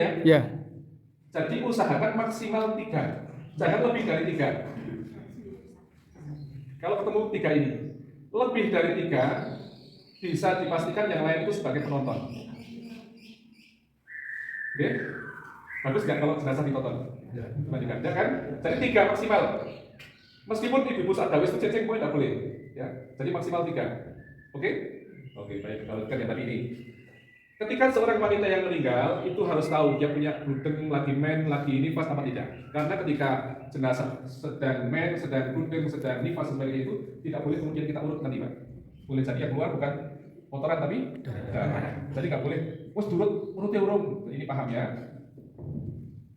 Ya. Jadi usahakan maksimal 3, jangan lebih dari 3. Kalau ketemu 3 ini, lebih dari 3 bisa dipastikan yang lain itu sebagai penonton. Oke, bagus nggak kalau jenazah ditonton? Ya kan? Jadi 3 maksimal. Meskipun ibu-ibu saat dawis itu ceceng boleh nggak boleh, ya. Jadi maksimal 3. Oke? Oke, baik. Kalau yang tadi ini. Ketika seorang wanita yang meninggal itu harus tahu dia punya gluten, lagi men, lagi nifas apa tidak. Karena ketika jenazah sedang men, sedang gluten, sedang nifas sebagainya itu tidak boleh kemudian kita urut nanti, Pak. Boleh jadi yang keluar bukan kotoran tapi darah. Jadi nggak boleh. Wes urutnya urung. Ini paham ya?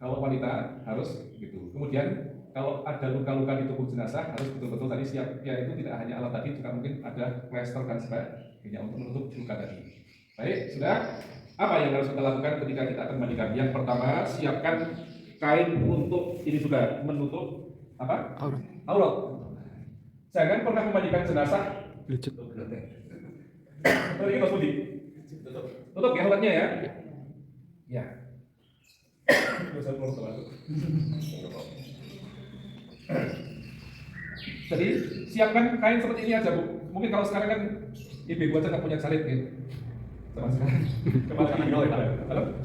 Kalau wanita harus gitu. Kemudian kalau ada luka-luka di tubuh jenazah harus betul-betul tadi siap. Ya itu tidak hanya alat tadi, juga mungkin ada plester dan sebagainya untuk menutup luka tadi. Baik, sudah. Apa yang harus kita lakukan ketika kita akan mandikan? Yang pertama, siapkan kain untuk ini juga menutup apa? Aurat. Jangan pernah memandikan jenazah. Ini Mas Budi. Tutup ya auratnya ya. Ya. Jadi siapkan kain seperti ini aja, Bu. Mungkin kalau sekarang kan ibu aja nggak punya salib gitu. Sama sekarang.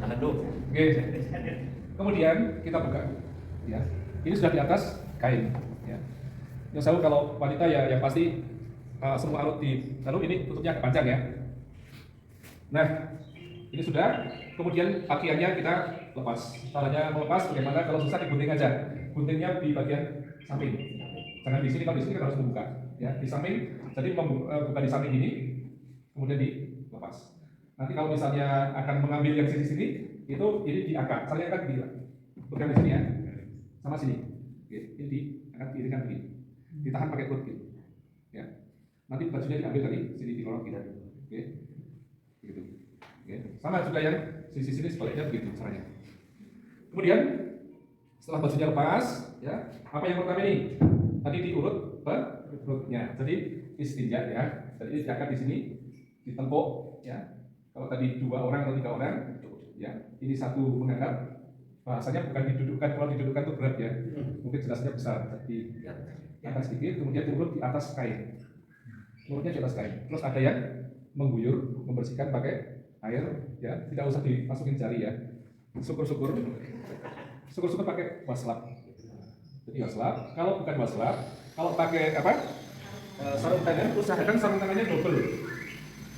Jangan dulu. Oke. Kemudian kita buka. Ya. Ini sudah di atas kain. Ya. Yang selalu kalau wanita ya yang pasti semua arut di lalu ini tutupnya agak panjang ya. Nah, ini sudah. Kemudian pakaiannya kita lepas. Caranya melepas bagaimana? Kalau susah digunting aja. Guntingnya di bagian samping. Jangan di sini, kalau di sini kan harus membuka. Ya, di samping. Jadi buka di samping ini, kemudian dilepas. Nanti kalau misalnya akan mengambil yang sini-sini, itu ini diangkat. Saya akan bukan di sini ya, sama sini. Oke, ini akan diiringkan begini. Ditahan pakai perut gitu. Ya. Nanti bajunya diambil dari sini dilorong gitu. Oke, gitu. Oke. Sama juga yang sisi-sini sebaliknya begitu caranya. Kemudian setelah bajunya lepas, ya, apa yang pertama ini? Tadi diurut perutnya. Jadi istinja ya. Jadi diangkat di sini, ditempuk ya. Kalau tadi 2 orang atau 3 orang, ya, ini satu mengangkat. Bahasanya bukan didudukkan, kalau didudukkan itu berat ya. Mungkin jelasnya besar. Jadi atas sedikit, kemudian diurut di atas kain. Urutnya di atas kain. Terus ada yang mengguyur, membersihkan pakai air, ya. Tidak usah dimasukin jari ya. Syukur-syukur pakai waslap. Jadi waslap. Kalau bukan waslap, kalau pakai apa? Sarung tangan, usahakan sarung tangannya double.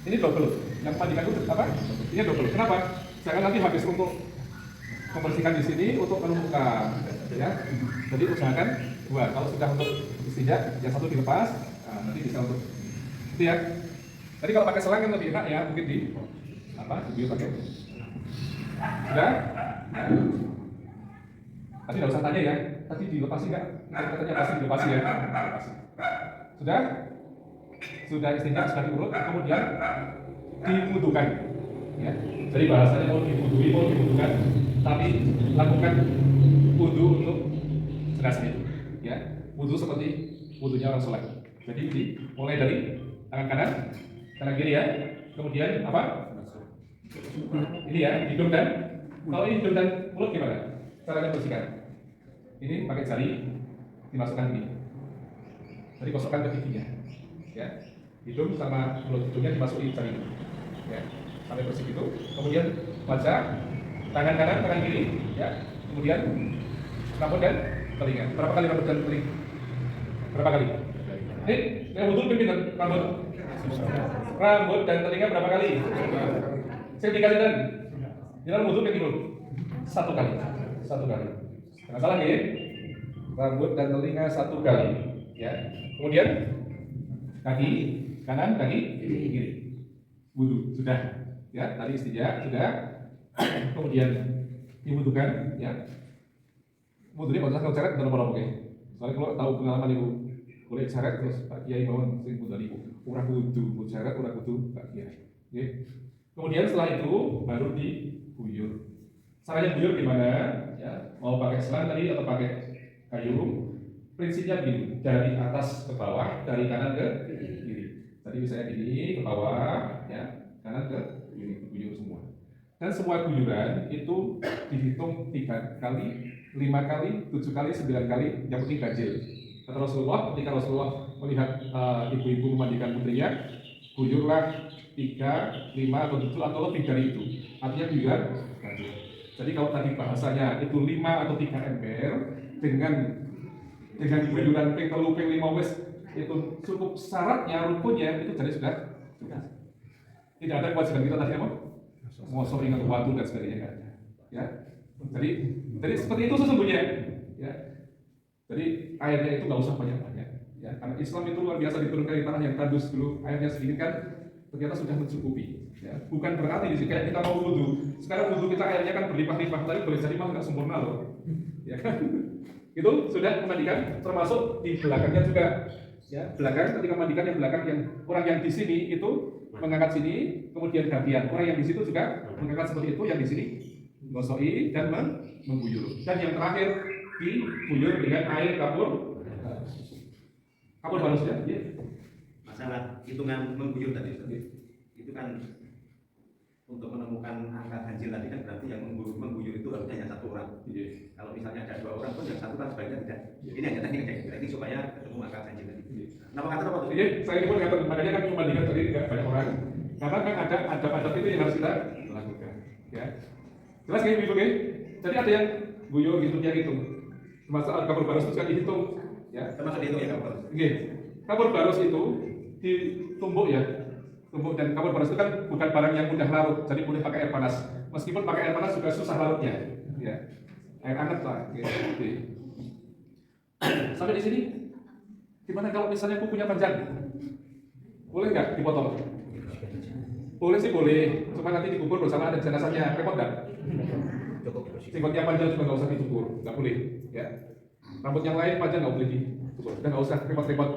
Ini double. Yang mandikan itu apa? Ini double. Kenapa? Jangan nanti habis untuk membersihkan di sini untuk menumbuhkan, ya. Jadi usahakan 2. Kalau sudah untuk istinja, yang satu dilepas, nanti bisa untuk itu ya. Tadi kalau pakai selang kan lebih enak ya, mungkin di apa? Di pakai. Sudah? Ya. Tadi nggak usah tanya ya. Tadi dilepasi nggak? Katanya pasti dilepasi ya. Sudah? Sudah istinja, sudah diurut, kemudian diwudukan. Ya. Jadi bahasanya mau diwudui, mau diwudukan, tapi lakukan wudu untuk jenazah itu. Ya. Wudu seperti wudunya orang sholat. Jadi mulai dari tangan kiri ya, kemudian apa? Ini ya, hidung dan kalau ini hidung dan mulut gimana? Caranya bersihkan. Ini pakai jari dimasukkan ini. Jadi gosokkan ke giginya. Ya. Hidung sama mulut, hidungnya dimasukin jari. Ya. Sampai bersih itu. Kemudian wajah, tangan kanan, tangan kiri, ya. Kemudian rambut dan telinga. Berapa kali rambut dan telinga? Berapa kali? Ini yang wudhu pimpin rambut dan telinga berapa kali? Saya 3 kali tadi. Jangan wudhu pimpin dulu. 1 kali. Jangan salah ya. Rambut dan telinga 1 kali. Ya. Kemudian kaki kanan, kaki kiri. Wudhu sudah. Ya, tadi istinja sudah. Kemudian diwudukan. Ya. Wudhunya kalau saya ceret benar-benar oke. Soalnya kalau tahu pengalaman ibu boleh ceret terus Pak Kiai bangun sering wudhu ibu. Urah wudhu, ceret urah wudhu Pak Kiai. Oke. Kemudian setelah itu baru diguyur. Caranya guyur gimana? Ya, mau pakai selang tadi atau pakai kayu? Prinsipnya begini, dari atas ke bawah, dari kanan ke kiri. Tadi misalnya gini ke bawah, ya, kanan ke kiri, guyur semua. Dan semua guyuran itu dihitung 3 kali, 5 kali, 7 kali, 9 kali, yang penting ganjil. Kata Rasulullah, ketika Rasulullah melihat ibu-ibu memandikan putrinya, guyurlah 3, 5, atau 7 atau lebih dari itu. Artinya guyuran ganjil. Jadi kalau tadi bahasanya itu 5 atau 3 ember dengan guyuran ping 3, ping 5 wes itu cukup syaratnya, rukunnya itu jadi sudah tidak ada kewajiban kita tadi apa? Ngosok ingat waktu dan sebagainya nggak ada. Ya, jadi seperti itu sesungguhnya. Ya, jadi airnya itu nggak usah banyak-banyak. Ya, karena Islam itu luar biasa diturunkan di tanah yang tandus dulu, airnya sedikit kan ternyata sudah mencukupi. Ya, bukan berarti di sini kayak kita mau wudhu. Sekarang wudhu kita airnya kan berlimpah-limpah, tapi boleh jadi malah nggak sempurna loh. Ya kan? Itu sudah memandikan, termasuk di belakangnya juga. Ya, belakang ketika mandikan yang belakang yang orang yang di sini itu mengangkat sini, kemudian gantian. Orang yang di situ juga mengangkat seperti itu, yang di sini gosoi dan mengguyur. Dan yang terakhir diguyur dengan air kapur barus ya. Masalah hitungan mengguyur tadi, itu kan untuk menemukan angka ganjil tadi kan berarti yang mengguyur itu harusnya hanya 1 orang. Kalau misalnya ada 2 orang pun yang 1 kan sebaiknya tidak. Ini hanya teknik supaya ketemu angka ganjil tadi. Nama kata apa tuh? Jadi saya pun kata, makanya kan membandingkan tadi tidak banyak orang. Karena kan ada adab-adab itu yang harus kita lakukan. Ya, jelas kayak gitu kan? Jadi ada yang guyur gitu dia hitung. Masalah kapur barus itu kan dihitung. Ya, Termasuk dihitung ya kapur barus. Oke, kapur barus itu ditumbuk ya. Tumbuk, dan kapur barus itu kan bukan barang yang mudah larut, jadi boleh pakai air panas. Meskipun pakai air panas juga susah larutnya. Ya, air hangat lah. Gitu. Sampai di sini. Gimana kalau misalnya kukunya panjang? Boleh nggak dipotong? Boleh sih boleh, cuma nanti dikubur bersama ada jenazahnya, repot nggak? Singgotnya panjang juga nggak usah dicukur, nggak boleh. Ya, rambut yang lain panjang nggak boleh dicukur, dan nggak usah repot-repot.